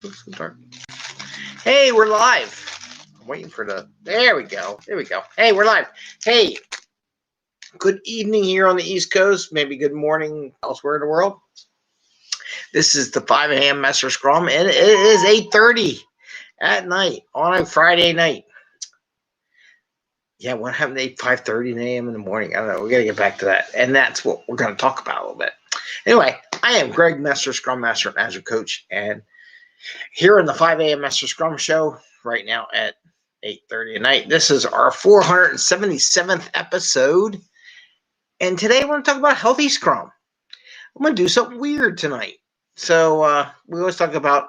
Looks so dark. Hey, we're live. I'm waiting for the. There we go. There we go. Hey, we're live. Hey, good evening here on the East Coast. Maybe good morning elsewhere in the world. This is the 5 a.m. Mester Scrum, and it is 8:30 at night on a Friday night. Yeah, what happened at 5:30 a.m. in the morning? I don't know. We got to get back to that, and that's what we're going to talk about a little bit. Anyway, I am Greg Mester, Scrum Master and Agile Coach, and here in the 5 a.m. Mester Scrum Show right now at 8:30 at night. This is our 477th episode, and today we're going to talk about healthy Scrum. I'm going to do something weird tonight. So we always talk about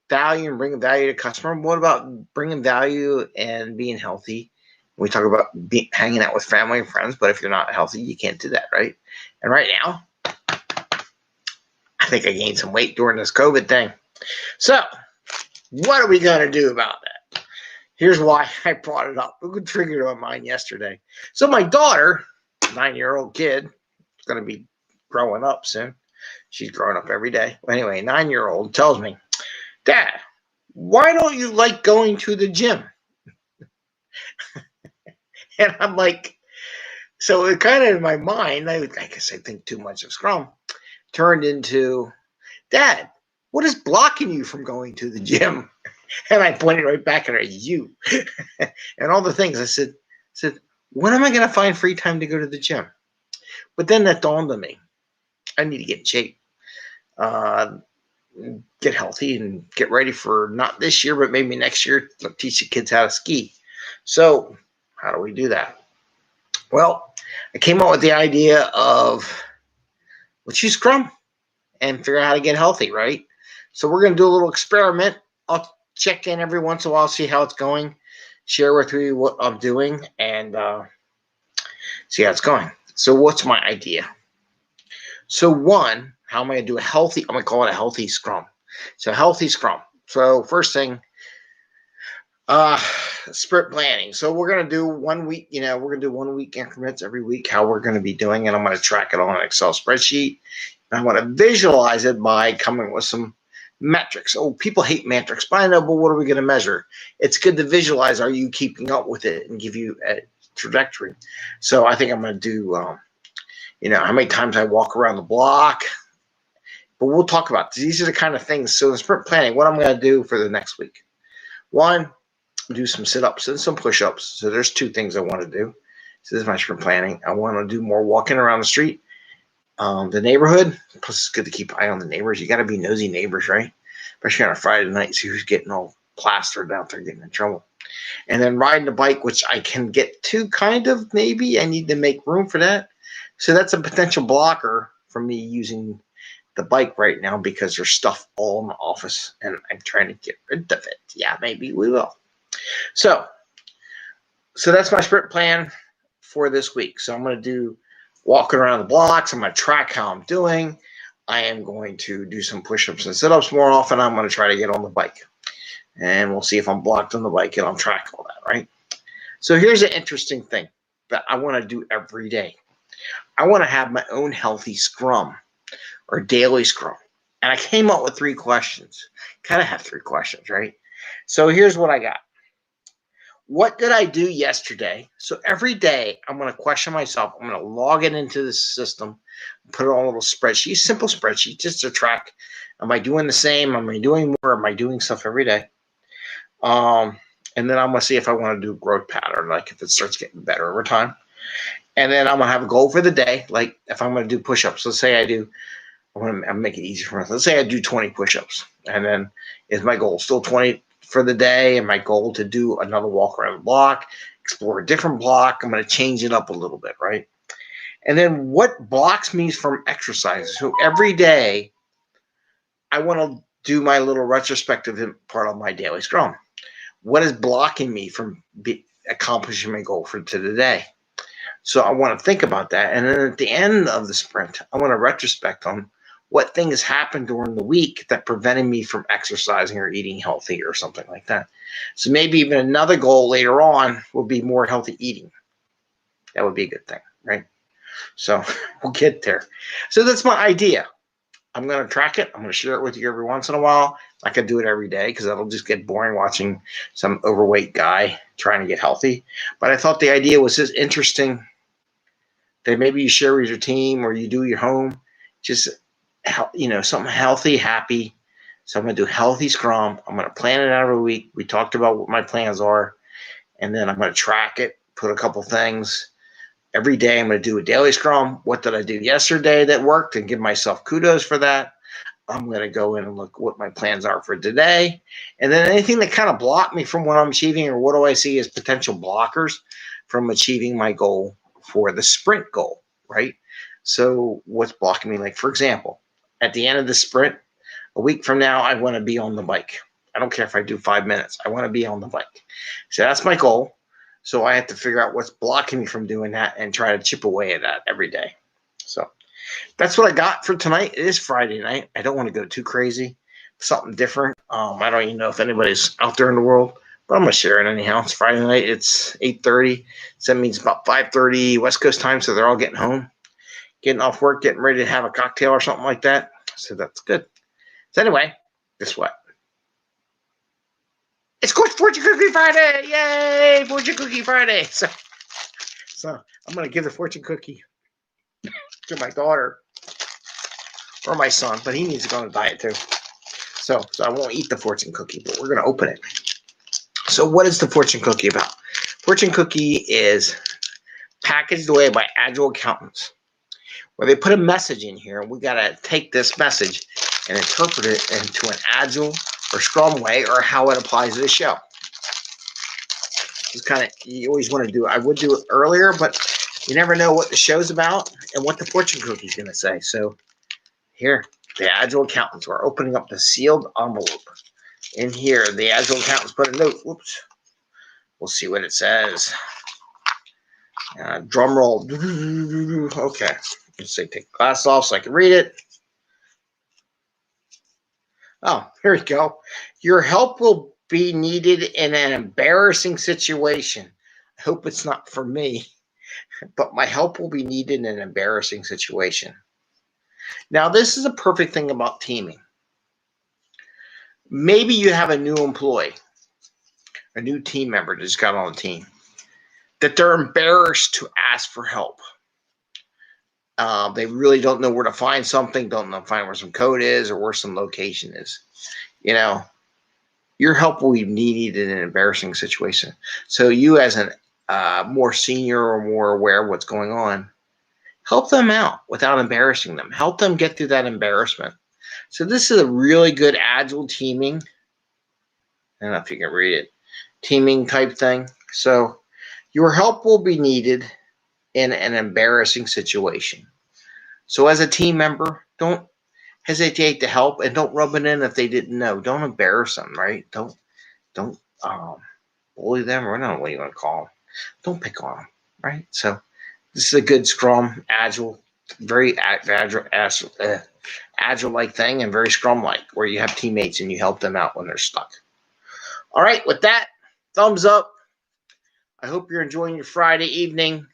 value and bringing value to customer. What about bringing value and being healthy? We talk about hanging out with family and friends, but if you're not healthy, you can't do that, right? And right now, I think I gained some weight during this COVID thing. So, what are we going to do about that? Here's why I brought it up. It triggered on mine yesterday. So, my daughter, 9-year-old kid, is going to be growing up soon. She's growing up every day. Anyway, 9-year-old tells me, Dad, why don't you like going to the gym? And I'm like, so it kind of in my mind, I guess I think too much of Scrum, turned into, Dad, what is blocking you from going to the gym? And I pointed right back at her, you. And all the things. I said, when am I going to find free time to go to the gym? But then that dawned on me. I need to get in shape, get healthy, and get ready for not this year, but maybe next year, to teach the kids how to ski. So how do we do that? Well, I came up with the idea of let's use Scrum and figure out how to get healthy, right? So we're going to do a little experiment. I'll check in every once in a while, see how it's going, share with you what I'm doing, and see how it's going. So what's my idea? So one, how am I going to do I'm going to call it a healthy Scrum. So healthy Scrum. So first thing, sprint planning. So we're going to do 1 week, we're going to do 1 week increments every week, how we're going to be doing, and I'm going to track it on an Excel spreadsheet. And I want to visualize it by coming with some metrics. Oh, people hate metrics, but I know, but what are we going to measure? It's good to visualize. Are you keeping up with it and give you a trajectory? So I think I'm going to do, how many times I walk around the block. But we'll talk about this. These are the kind of things. So the sprint planning, what I'm going to do for the next week. One, do some sit-ups and some push-ups. So there's two things I want to do. So this is my sprint planning. I want to do more walking around the street, the neighborhood. Plus, it's good to keep an eye on the neighbors. You got to be nosy neighbors, right? Especially on a Friday night, see who's getting all plastered out there, getting in trouble. And then riding the bike, which I can get to kind of, maybe. I need to make room for that. So that's a potential blocker for me using the bike right now because there's stuff all in the office, and I'm trying to get rid of it. Yeah, maybe we will. So that's my sprint plan for this week. So I'm going to do walking around the blocks. I'm going to track how I'm doing. I am going to do some push-ups and sit-ups more often. I'm going to try to get on the bike. And we'll see if I'm blocked on the bike and I'll track all that, right? So here's an interesting thing that I want to do every day. I want to have my own healthy Scrum or daily Scrum. And I came up with 3 questions. Kind of have 3 questions, right? So here's what I got. What did I do yesterday? So every day I'm going to question myself. I'm going to log it into the system, put it on a little spreadsheet, simple spreadsheet, just to track. Am I doing the same? Am I doing more? Am I doing stuff every day? And then I'm going to see if I want to do a growth pattern, like if it starts getting better over time. And then I'm going to have a goal for the day. Like if I'm going to do push-ups, let's say I want to make it easy for myself. Let's say I do 20 push-ups. And then is my goal still 20 for the day? And my goal to do another walk around the block, explore a different block. I'm going to change it up a little bit, right? And then what blocks me from exercises? So every day I want to do my little retrospective part of my daily Scrum. What is blocking me from accomplishing my goal for today? So I want to think about that. And then at the end of the sprint, I want to retrospect on what things happened during the week that prevented me from exercising or eating healthy or something like that. So maybe even another goal later on will be more healthy eating. That would be a good thing, right? So we'll get there. So that's my idea. I'm going to track it. I'm going to share it with you every once in a while. I can do it every day because that'll just get boring watching some overweight guy trying to get healthy. But I thought the idea was just interesting that maybe you share with your team or you do your home, just, something healthy, happy. So I'm going to do healthy Scrum. I'm going to plan it out every week. We talked about what my plans are, and then I'm going to track it, put a couple things. Every day I'm going to do a daily Scrum. What did I do yesterday that worked and give myself kudos for that? I'm going to go in and look what my plans are for today. And then anything that kind of blocked me from what I'm achieving, or what do I see as potential blockers from achieving my goal for the sprint goal, right? So what's blocking me? Like, for example, at the end of the sprint, a week from now, I want to be on the bike. I don't care if I do 5 minutes. I want to be on the bike. So that's my goal. So I have to figure out what's blocking me from doing that and try to chip away at that every day. So that's what I got for tonight. It is Friday night. I don't want to go too crazy. Something different. I don't even know if anybody's out there in the world, but I'm going to share it anyhow. It's Friday night. It's 8:30. So that means about 5:30 West Coast time. So they're all getting home, getting off work, getting ready to have a cocktail or something like that. So that's good. So anyway, guess what? It's Fortune Cookie Friday! Yay! Fortune Cookie Friday! So I'm going to give the fortune cookie to my daughter or my son, but he needs to go on a diet too. So I won't eat the fortune cookie, but we're going to open it. So what is the fortune cookie about? Fortune cookie is packaged away by Agile accountants, where they put a message in here, and we got to take this message and interpret it into an Agile or Scrum way, or how it applies to the show. It's kind of, you always want to do it. I would do it earlier, but you never know what the show's about and what the fortune cookie is going to say. So here, the Agile accountants are opening up the sealed envelope. In here, the Agile accountants put a note. Whoops. We'll see what it says. Drum roll. Okay. Let's say take the glasses off so I can read it. Oh, here we go. Your help will be needed in an embarrassing situation. I hope it's not for me, but my help will be needed in an embarrassing situation. Now, this is a perfect thing about teaming. Maybe you have a new employee, a new team member that just got on the team, that they're embarrassed to ask for help. They really don't know where to find something, don't know find where some code is or where some location is. Your help will be needed in an embarrassing situation. So you, as a more senior or more aware of what's going on, help them out without embarrassing them. Help them get through that embarrassment. So this is a really good Agile teaming. I don't know if you can read it. Teaming type thing. So your help will be needed in an embarrassing situation. So as a team member, don't hesitate to help, and don't rub it in if they didn't know. Don't embarrass them, right? Don't bully them, or I don't know what you want to call them. Don't pick on them, right? So this is a good Scrum, Agile, very Agile-like thing, and very Scrum-like, where you have teammates and you help them out when they're stuck. All right, with that, thumbs up. I hope you're enjoying your Friday evening.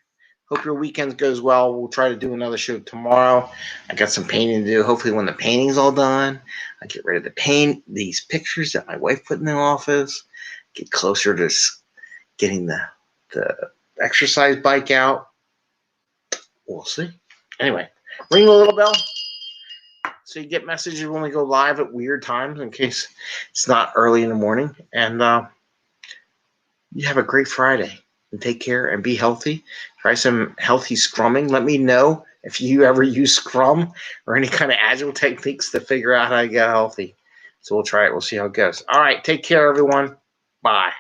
Hope your weekend goes well. We'll try to do another show tomorrow. I got some painting to do. Hopefully when the painting's all done, I get rid of the paint, these pictures that my wife put in the office, get closer to getting the exercise bike out. We'll see. Anyway, ring the little bell so you get messages when we go live at weird times in case it's not early in the morning. And you have a great Friday. And take care and be healthy. Try some healthy scrumming. Let me know if you ever use Scrum or any kind of Agile techniques to figure out how to get healthy. So we'll try it. We'll see how it goes. All right. Take care, everyone. Bye.